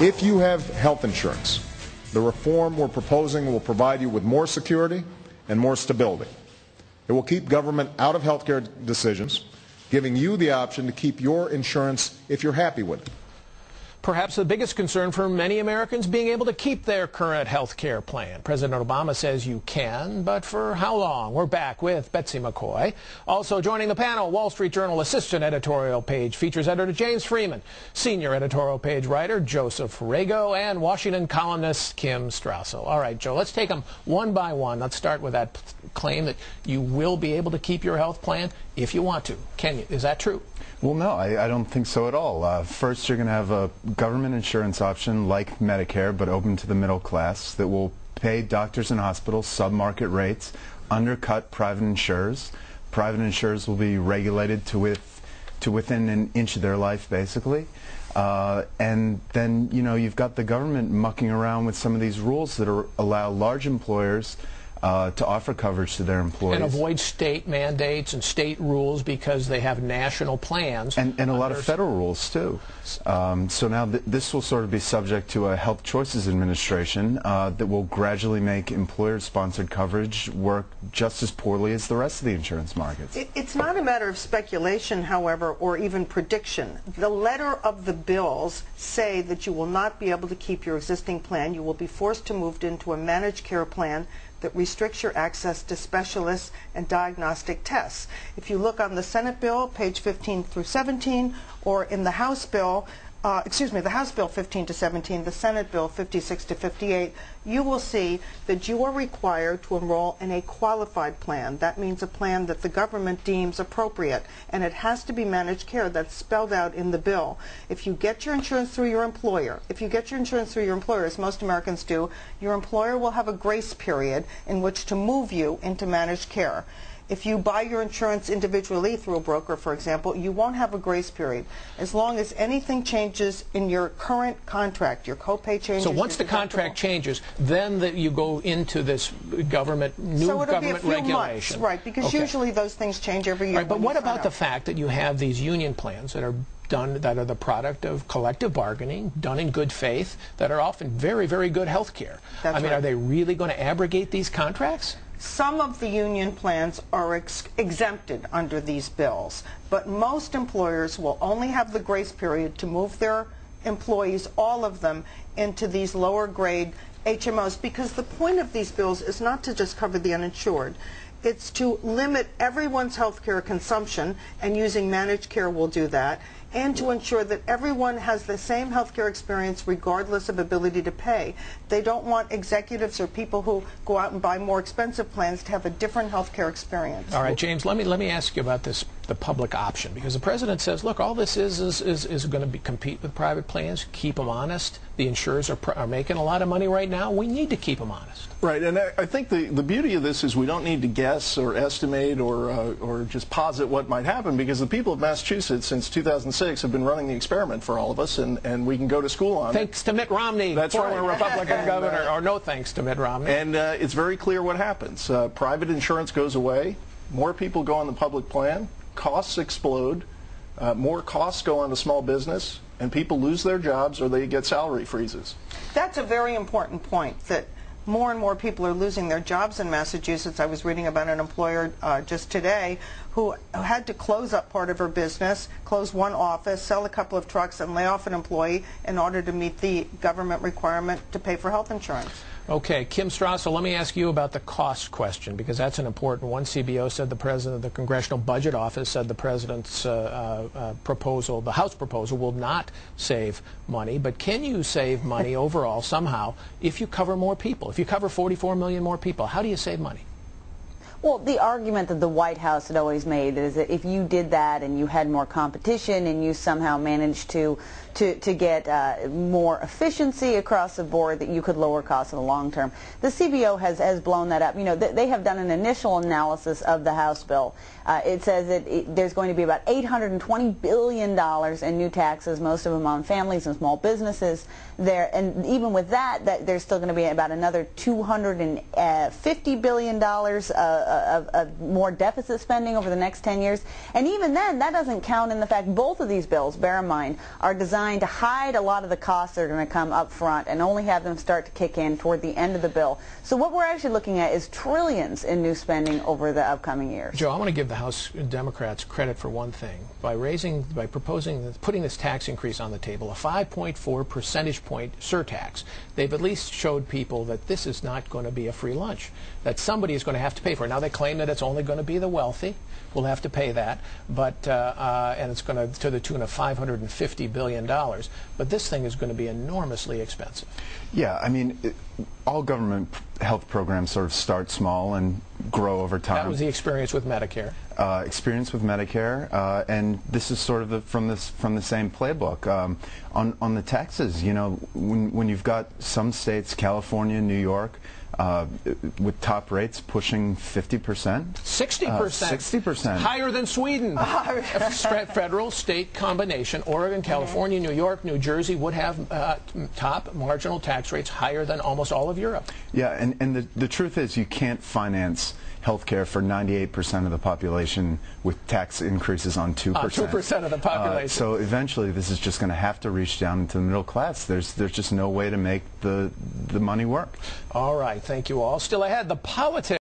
If you have health insurance, the reform we're proposing will provide you with more security and more stability. It will keep government out of health care decisions, giving you the option to keep your insurance if you're happy with it. Perhaps the biggest concern for many Americans being able to keep their current health care plan. President Obama says you can, but for how long? We're back with Betsy McCoy. Also joining the panel, Wall Street Journal assistant editorial page features editor James Freeman, senior editorial page writer Joseph Rago, and Washington columnist Kim Strassel. All right, Joe, let's take them one by one. Let's start with that claim that you will be able to keep your health plan if you want to. Can you? Is that true? Well, no, I don't think so at all. First, you're going to have a government insurance option like Medicare, but open to the middle class, that will pay doctors and hospitals sub-market rates, undercut private insurers. Private insurers will be regulated to within an inch of their life, basically. And then, you know, you've got the government mucking around with some of these rules that allow large employers to offer coverage to their employees. And avoid state mandates and state rules because they have national plans. And a lot of federal rules, too. So now this will sort of be subject to a Health Choices Administration that will gradually make employer-sponsored coverage work just as poorly as the rest of the insurance markets. It's not a matter of speculation, however, or even prediction. The letter of the bills say that you will not be able to keep your existing plan. You will be forced to move into a managed care plan that restricts your access to specialists and diagnostic tests. If you look on the Senate bill, page 15 through 17, or in the House bill, the House bill 15 to 17, the Senate bill 56 to 58, you will see that you are required to enroll in a qualified plan. That means a plan that the government deems appropriate, and it has to be managed care. That's spelled out in the bill. If you get your insurance through your employer, as most Americans do, your employer will have a grace period in which to move you into managed care. If you buy your insurance individually through a broker, for example, you won't have a grace period. As long as anything changes in your current contract, your copay changes. So once the contract changes, then you go into this government, new government regulation. Months, right, because usually those things change every year. Right, but what about the fact that you have these union plans that are the product of collective bargaining, done in good faith, that are often very, very good health care? I mean, are they really going to abrogate these contracts? Some of the union plans are exempted under these bills, but most employers will only have the grace period to move their employees, all of them, into these lower grade HMOs, because the point of these bills is not to just cover the uninsured. It's to limit everyone's health care consumption, and using managed care will do that, and to ensure that everyone has the same health care experience regardless of ability to pay. They don't want executives or people who go out and buy more expensive plans to have a different health care experience. All right, James, let me ask you about the public option, because the president says, look, all this is going to compete with private plans, keep them honest. The insurers are making a lot of money right now. We need to keep them honest. Right, and I think the beauty of this is we don't need to guess or estimate or just posit what might happen, because the people of Massachusetts since 2006 have been running the experiment for all of us, and we can go to school on it. Thanks to Mitt Romney, former Republican governor, or no thanks to Mitt Romney. And it's very clear what happens. Private insurance goes away, more people go on the public plan, costs explode, more costs go on to small business, and people lose their jobs or they get salary freezes. That's a very important point, that more and more people are losing their jobs in Massachusetts. I was reading about an employer just today who had to close up part of her business, close one office, sell a couple of trucks, and lay off an employee in order to meet the government requirement to pay for health insurance. Okay, Kim Strassel, let me ask you about the cost question, because that's an important one. CBO said the president, the Congressional Budget Office said the president's proposal, the House proposal, will not save money. But can you save money overall somehow if you cover more people? If you cover 44 million more people, how do you save money? Well, the argument that the White House had always made is that if you did that and you had more competition and you somehow managed to get more efficiency across the board, that you could lower costs in the long term. The CBO has blown that up. You know, they have done an initial analysis of the House bill. It says that there's going to be about $820 billion in new taxes, most of them on families and small businesses there. And even with that, there's still going to be about another $250 billion more deficit spending over the next 10 years. And even then, that doesn't count in the fact both of these bills, bear in mind, are designed to hide a lot of the costs that are going to come up front and only have them start to kick in toward the end of the bill. So what we're actually looking at is trillions in new spending over the upcoming years. Joe, I want to give the House Democrats credit for one thing. By proposing, putting this tax increase on the table, a 5.4 percentage point surtax, they've at least showed people that this is not going to be a free lunch, that somebody is going to have to pay for it. Now they claim that it's only going to be the wealthy will have to pay that, but and it's going to the tune of $550 billion. But this thing is going to be enormously expensive. Yeah, I mean, all government health programs sort of start small and grow over time. That was the experience with Medicare. And this is sort of from the same playbook. On the taxes, you know, when you've got some states, California, New York, with top rates pushing 50%. 60%. 60%. Higher than Sweden. Federal, state combination. Oregon, California, New York, New Jersey would have top marginal tax rates higher than almost all of Europe. Yeah, and the truth is you can't finance health care for 98% of the population with tax increases on 2%. 2% of the population. So eventually this is just going to have to reach down into the middle class. There's just no way to make the money work. All right, thank you all. Still ahead, the politics.